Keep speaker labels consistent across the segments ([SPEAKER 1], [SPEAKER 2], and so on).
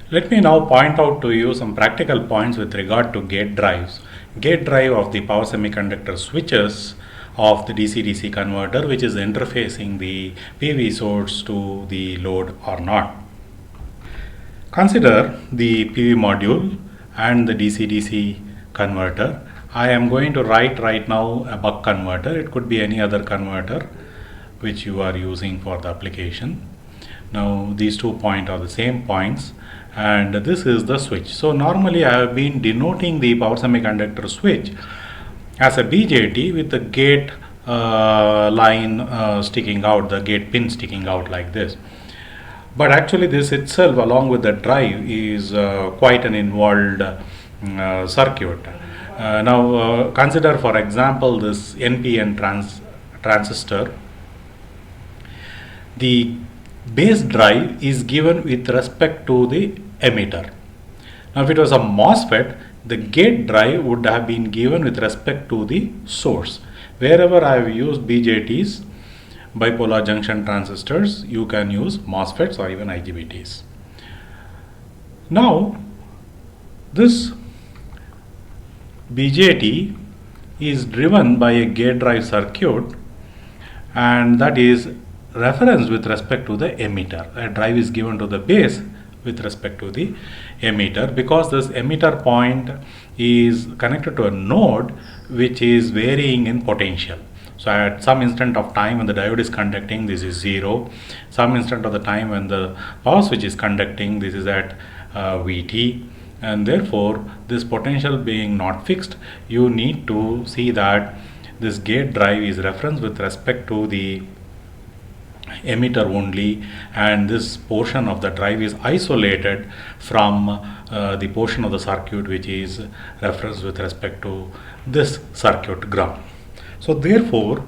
[SPEAKER 1] Let me now point out to you some practical points with regard to gate drives. Gate drive of the power semiconductor switches of the DC-DC converter, which is interfacing the PV source to the load or not. Consider the PV module and the DC-DC converter. I am going to write right now a buck converter. It could be any other converter which you are using for the application. Now these 2 points are the same points, and this is the switch. So normally I have been denoting the power semiconductor switch as a BJT with the gate line sticking out, the gate pin sticking out like this. But actually this itself, along with the drive, is quite an involved circuit. Now consider, for example, this NPN transistor. The base drive is given with respect to the emitter. Now if it was a MOSFET, the gate drive would have been given with respect to the source. Wherever I have used BJTs, bipolar junction transistors, you can use MOSFETs or even IGBTs. Now this BJT is driven by a gate drive circuit, and that is referenced with respect to the emitter. A drive is given to the base with respect to the emitter, because this emitter point is connected to a node which is varying in potential. So at some instant of time when the diode is conducting, this is 0. Some instant of the time when the power switch is conducting, this is at Vt, and therefore this potential being not fixed, you need to see that this gate drive is referenced with respect to the emitter only, and this portion of the drive is isolated from the portion of the circuit which is referenced with respect to this circuit ground. So therefore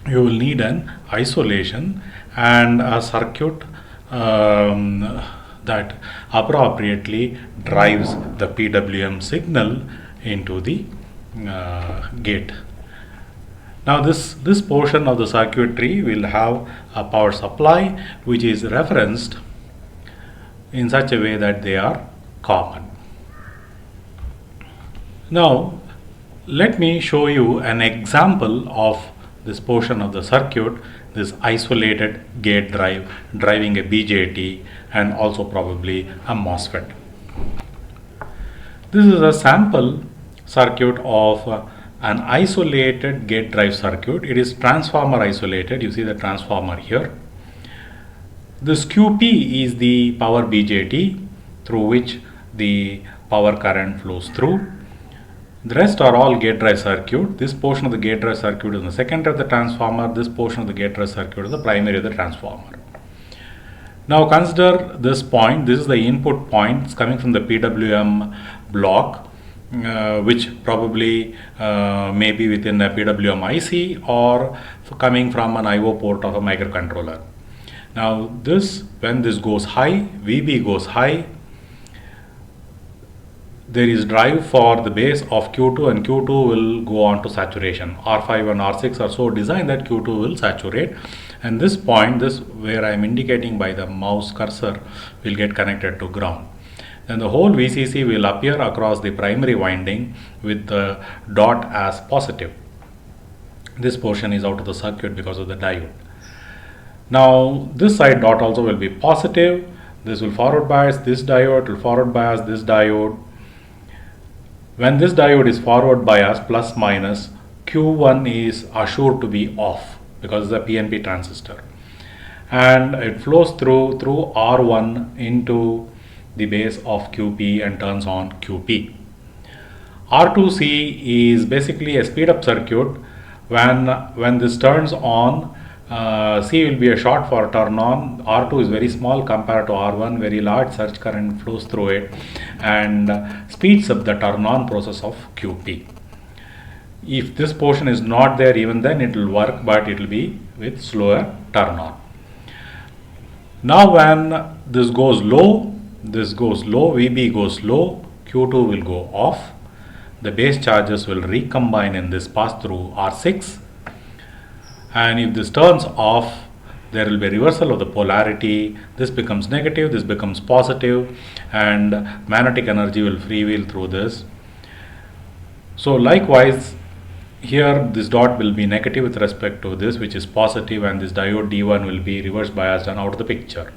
[SPEAKER 1] you will need an isolation and a circuit that appropriately drives the PWM signal into the gate. Now this portion of the circuitry will have a power supply which is referenced in such a way that they are common. Now let me show you an example of this portion of the circuit, this isolated gate drive driving a BJT and also probably a MOSFET. This is a sample circuit of an isolated gate drive circuit. It is transformer isolated. You see the transformer here. This QP is the power BJT through which the power current flows through. The rest are all gate drive circuit. This portion of the gate drive circuit is the secondary of the transformer. This portion of the gate drive circuit is the primary of the transformer. Now consider this point. This is the input point. It's coming from the PWM block, which probably may be within a PWM IC or coming from an IO port of a microcontroller. Now this, when this goes high, VB goes high, there is drive for the base of Q2, and Q2 will go on to saturation. R5 and R6 are so designed that Q2 will saturate, and this point, this where I am indicating by the mouse cursor, will get connected to ground. Then the whole VCC will appear across the primary winding with the dot as positive. This portion is out of the circuit because of the diode. Now this side dot also will be positive. This will forward bias this diode, will forward bias this diode. When this diode is forward bias plus minus, Q1 is assured to be off because it's a PNP transistor, and it flows through R1 into the base of QP and turns on QP. R2C is basically a speed up circuit. When this turns on, C will be a short for turn on. R2 is very small compared to R1, very large surge current flows through it and speeds up the turn on process of QP. If this portion is not there, even then it will work, but it will be with slower turn on. Now when this goes low, VB goes low, Q2 will go off. The base charges will recombine in this pass through R6, and if this turns off, there will be a reversal of the polarity. This becomes negative, this becomes positive, and magnetic energy will freewheel through this. So likewise, here this dot will be negative with respect to this, which is positive, and this diode D1 will be reverse biased and out of the picture.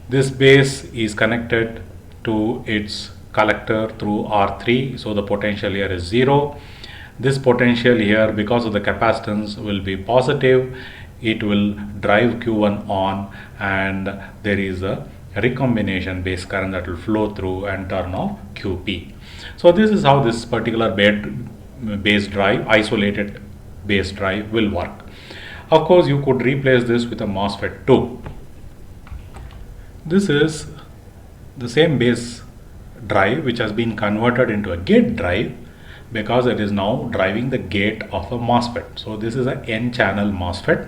[SPEAKER 1] This base is connected to its collector through R3, so the potential here is 0. This potential here, because of the capacitance, will be positive. It will drive Q1 on, and there is a recombination base current that will flow through and turn off QP. So this is how this particular base drive, isolated base drive, will work. Of course, you could replace this with a MOSFET too. This is the same base drive which has been converted into a gate drive, because it is now driving the gate of a MOSFET. So this is an N-channel MOSFET.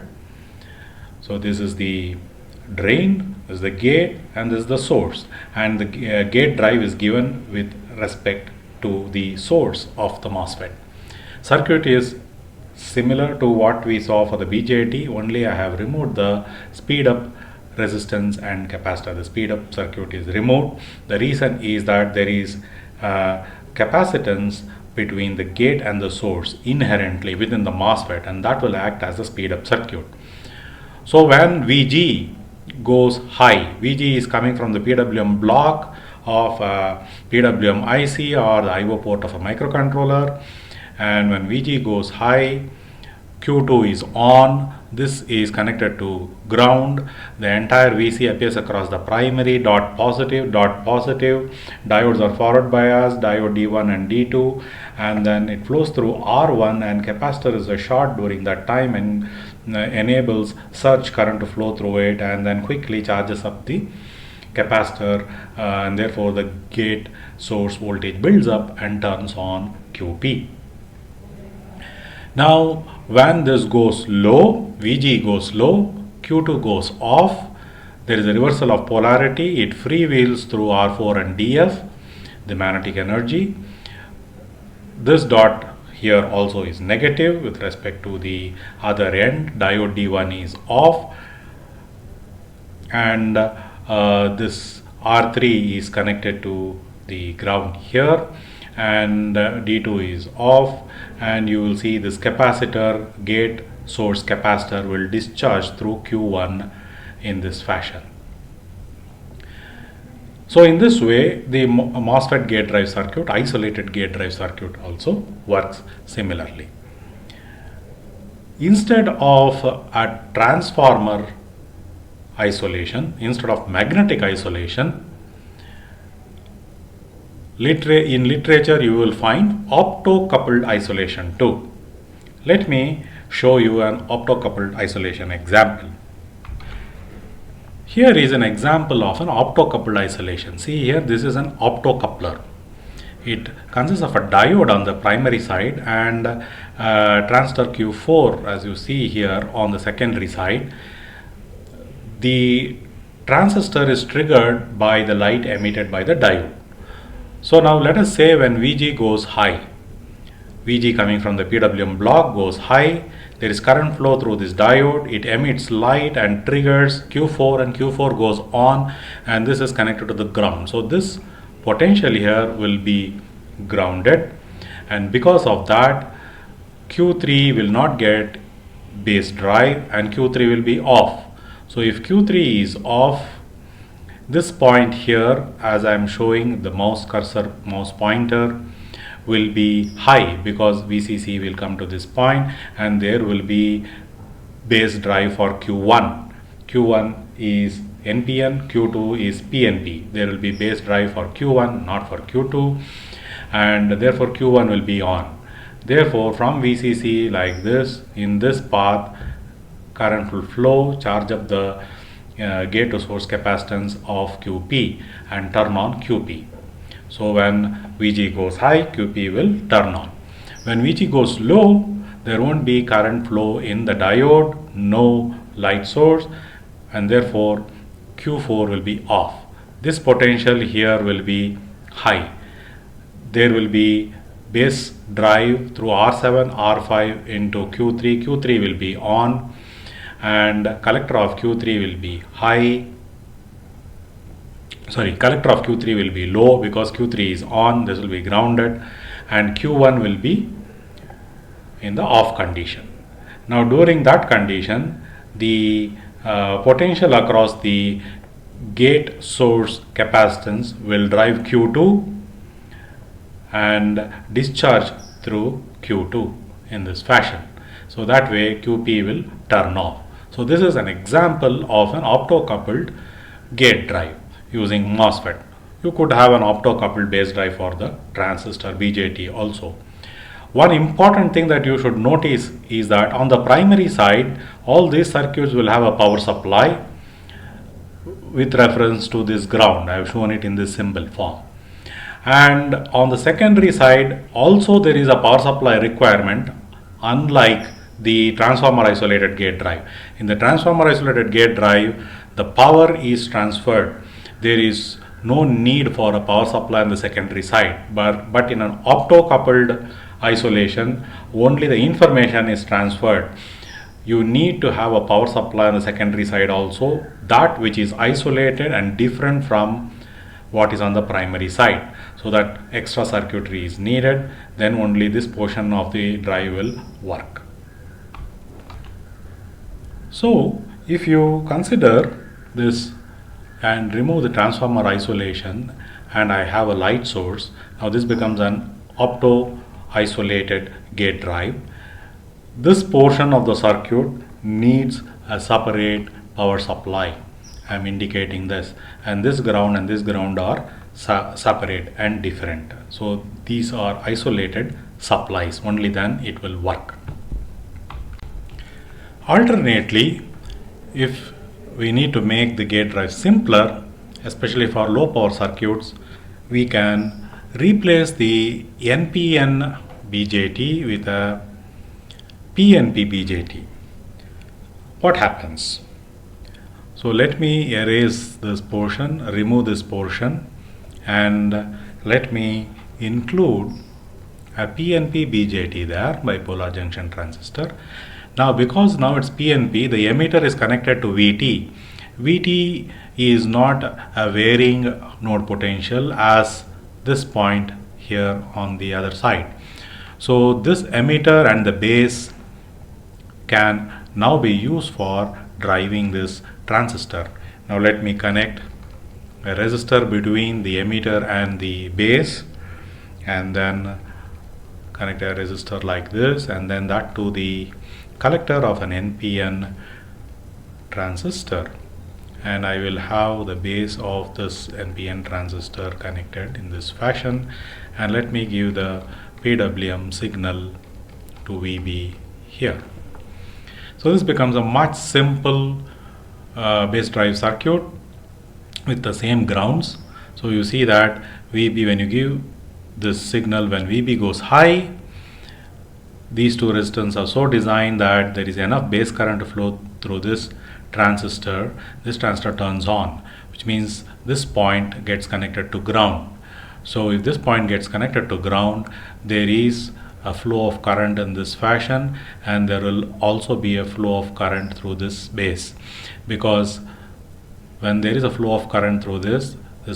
[SPEAKER 1] So this is the drain, this is the gate, and this is the source, and the gate drive is given with respect to the source of the MOSFET. Circuit is similar to what we saw for the BJT, only I have removed the speed up resistance and capacitor. The speed up circuit is removed. The reason is that there is capacitance between the gate and the source inherently within the MOSFET, and that will act as the speed up circuit. So when VG goes high, VG is coming from the PWM block of PWM IC or the IO port of a microcontroller, and when VG goes high, Q2 is on. This is connected to ground. The entire VC appears across the primary, dot positive, dot positive. Diodes are forward biased, diode D1 and D2, and then it flows through R1, and capacitor is a short during that time and enables surge current to flow through it, and then quickly charges up the capacitor, and therefore the gate source voltage builds up and turns on QP. Now when this goes low, VG goes low, Q2 goes off, there is a reversal of polarity. It freewheels through R4 and DF, the magnetic energy. This dot here also is negative with respect to the other end. Diode D1 is off, and this R3 is connected to the ground here, and D2 is off, and you will see this capacitor, gate source capacitor, will discharge through Q1 in this fashion. So in this way, the MOSFET gate drive circuit, isolated gate drive circuit, also works similarly. Instead of a transformer isolation, instead of magnetic isolation, in literature you will find optocoupled isolation too. Let me show you an optocoupled isolation example. Here is an example of an optocoupled isolation. See here, this is an optocoupler. It consists of a diode on the primary side and transistor Q4, as you see here, on the secondary side. The transistor is triggered by the light emitted by the diode. So now let us say when VG goes high, VG coming from the PWM block goes high, there is current flow through this diode, it emits light and triggers Q4, and Q4 goes on, and this is connected to the ground. So this potential here will be grounded, and because of that Q3 will not get base drive and Q3 will be off. So if Q3 is off, this point here, as I am showing the mouse cursor, mouse pointer, will be high because VCC will come to this point, and there will be base drive for Q1. Q1 is NPN, Q2 is PNP. There will be base drive for Q1, not for Q2, and therefore Q1 will be on. Therefore from VCC, like this, in this path, current will flow, charge up the gate to source capacitance of QP and turn on QP. So when VG goes high, QP will turn on. When VG goes low, there won't be current flow in the diode, no light source, and therefore Q4 will be off. This potential here will be high. There will be base drive through R7, R5 into Q3. Q3 will be on, and collector of Q3 will be high. Sorry, collector of Q3 will be low because Q3 is on, this will be grounded, and Q1 will be in the off condition. Now during that condition, the potential across the gate source capacitance will drive Q2 and discharge through Q2 in this fashion. So that way QP will turn off. So this is an example of an optocoupled gate drive using MOSFET. You could have an optocoupled base drive for the transistor BJT also. One important thing that you should notice is that on the primary side, all these circuits will have a power supply with reference to this ground. I have shown it in this symbol form. And on the secondary side, also there is a power supply requirement, unlike the transformer isolated gate drive. In the transformer isolated gate drive, the power is transferred. There is no need for a power supply on the secondary side, but in an optocoupled isolation, only the information is transferred. You need to have a power supply on the secondary side also, that which is isolated and different from what is on the primary side, so that extra circuitry is needed. Then only this portion of the drive will work. So if you consider this and remove the transformer isolation, and I have a light source, now this becomes an opto isolated gate drive. This portion of the circuit needs a separate power supply. I am indicating this, and this ground are separate and different. So these are isolated supplies, only then it will work. Alternately, if we need to make the gate drive simpler, especially for low power circuits, we can replace the NPN BJT with a PNP BJT. What happens? So let me erase this portion, remove this portion, and let me include a PNP BJT there, bipolar junction transistor. Now because now it's PNP, the emitter is connected to VT. VT is not a varying node potential as this point here on the other side. So this emitter and the base can now be used for driving this transistor. Now let me connect a resistor between the emitter and the base, and then connect a resistor like this, and then that to the collector of an NPN transistor, and I will have the base of this NPN transistor connected in this fashion, and let me give the PWM signal to VB here. So this becomes a much simple base drive circuit with the same grounds. So you see that VB, when you give this signal, when VB goes high, these two resistors are so designed that there is enough base current to flow through this transistor. This transistor turns on, which means this point gets connected to ground. So if this point gets connected to ground, there is a flow of current in this fashion, and there will also be a flow of current through this base, because when there is a flow of current through this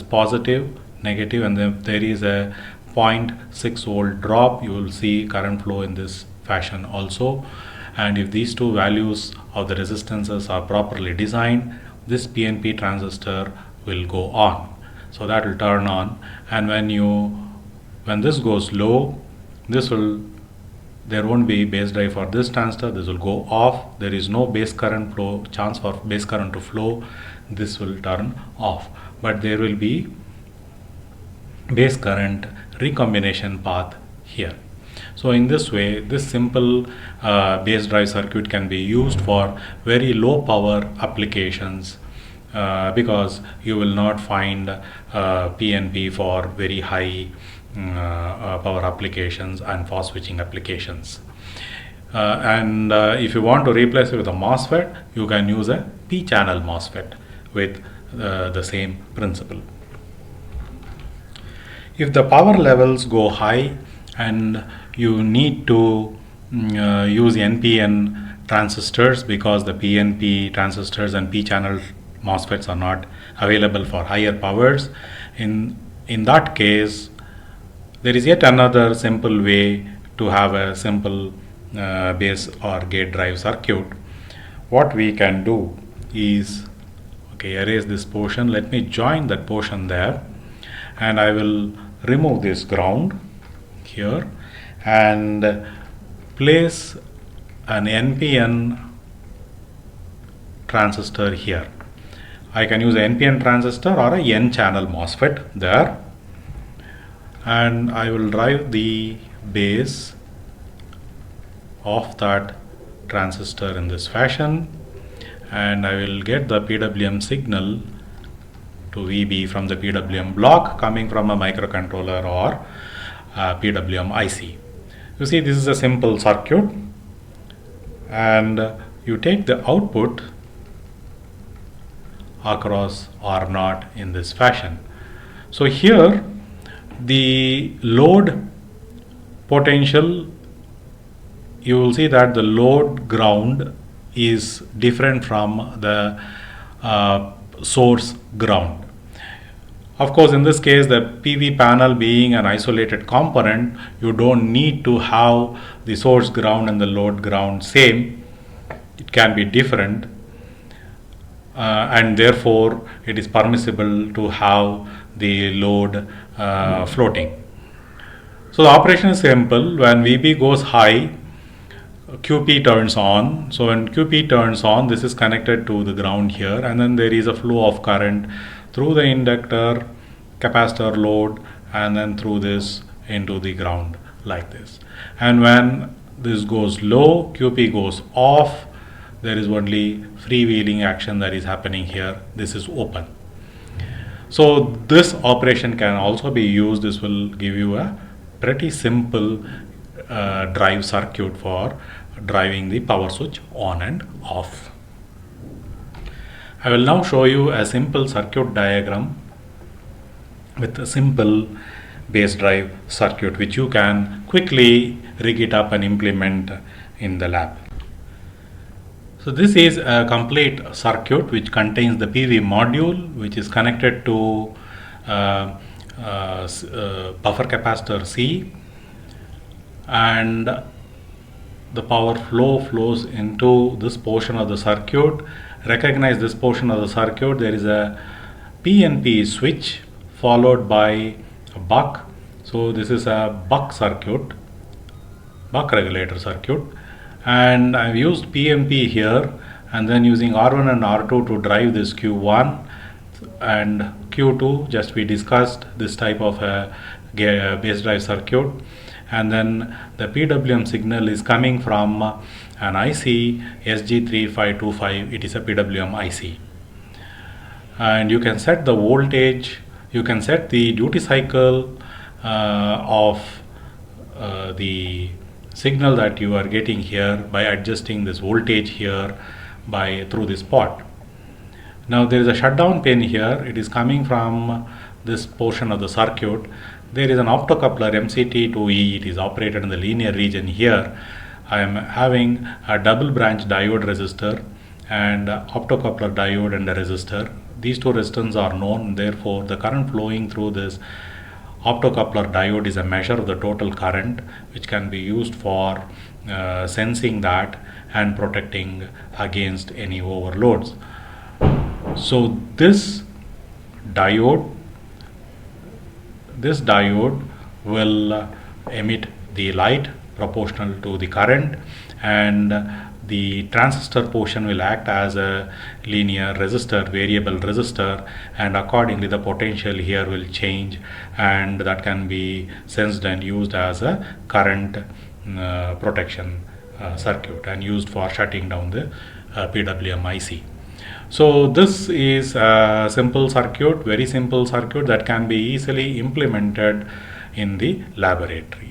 [SPEAKER 1] positive, negative, and then there is a 0.6 volt drop, you will see current flow in this fashion also. And if these two values of the resistances are properly designed, this PNP transistor will go on, so that will turn on. And when this goes low, there won't be base drive for this transistor, this will go off. There is no base current flow, chance for base current to flow, this will turn off, but there will be base current recombination path here. So in this way, this simple base drive circuit can be used for very low power applications, because you will not find PNP for very high power applications and fast switching applications. And if you want to replace it with a MOSFET, you can use a P-channel MOSFET with the same principle. If the power levels go high and you need to use NPN transistors, because the PNP transistors and P-channel MOSFETs are not available for higher powers. In that case, there is yet another simple way to have a simple base or gate drive circuit. What we can do is, okay, erase this portion. Let me join that portion there, and I will remove this ground here and place an NPN transistor here. I can use an NPN transistor or a N-channel MOSFET there, and I will drive the base of that transistor in this fashion, and I will get the PWM signal to VB from the PWM block coming from a microcontroller or PWM IC. You see, this is a simple circuit, and you take the output across R0 in this fashion. So here the load potential, you will see that the load ground is different from the source ground. Of course, in this case, the PV panel being an isolated component, you don't need to have the source ground and the load ground same. It can be different, and therefore it is permissible to have the load floating. So the operation is simple. When VB goes high, QP turns on. So when QP turns on, this is connected to the ground here, and then there is a flow of current through the inductor, capacitor, load, and then through this into the ground like this. And when this goes low, QP goes off, there is only freewheeling action that is happening here. This is open. So this operation can also be used. This will give you a pretty simple drive circuit for driving the power switch on and off. I will now show you a simple circuit diagram with a simple base drive circuit, which you can quickly rig it up and implement in the lab. So this is a complete circuit which contains the PV module, which is connected to buffer capacitor C, and the power flow flows into this portion of the circuit. Recognize this portion of the circuit. There is a PNP switch followed by a buck. So this is a buck circuit, buck regulator circuit, and I've used PNP here, and then using R1 and R2 to drive this Q1 and Q2. Just we discussed this type of a base drive circuit. And then the PWM signal is coming from an IC SG3525. It is a PWM IC, and you can set the voltage, you can set the duty cycle of the signal that you are getting here by adjusting this voltage here through this pot. Now there is a shutdown pin here. It is coming from this portion of the circuit. There is an optocoupler MCT2E. It is operated in the linear region here. I am having a double branch diode resistor and optocoupler diode and a resistor. These two resistors are known. Therefore, the current flowing through this optocoupler diode is a measure of the total current, which can be used for sensing that and protecting against any overloads. So this diode will emit the light proportional to the current, and the transistor portion will act as a linear resistor, variable resistor, and accordingly the potential here will change, and that can be sensed and used as a current protection circuit and used for shutting down the PWM IC. So this is a simple circuit, very simple circuit that can be easily implemented in the laboratory.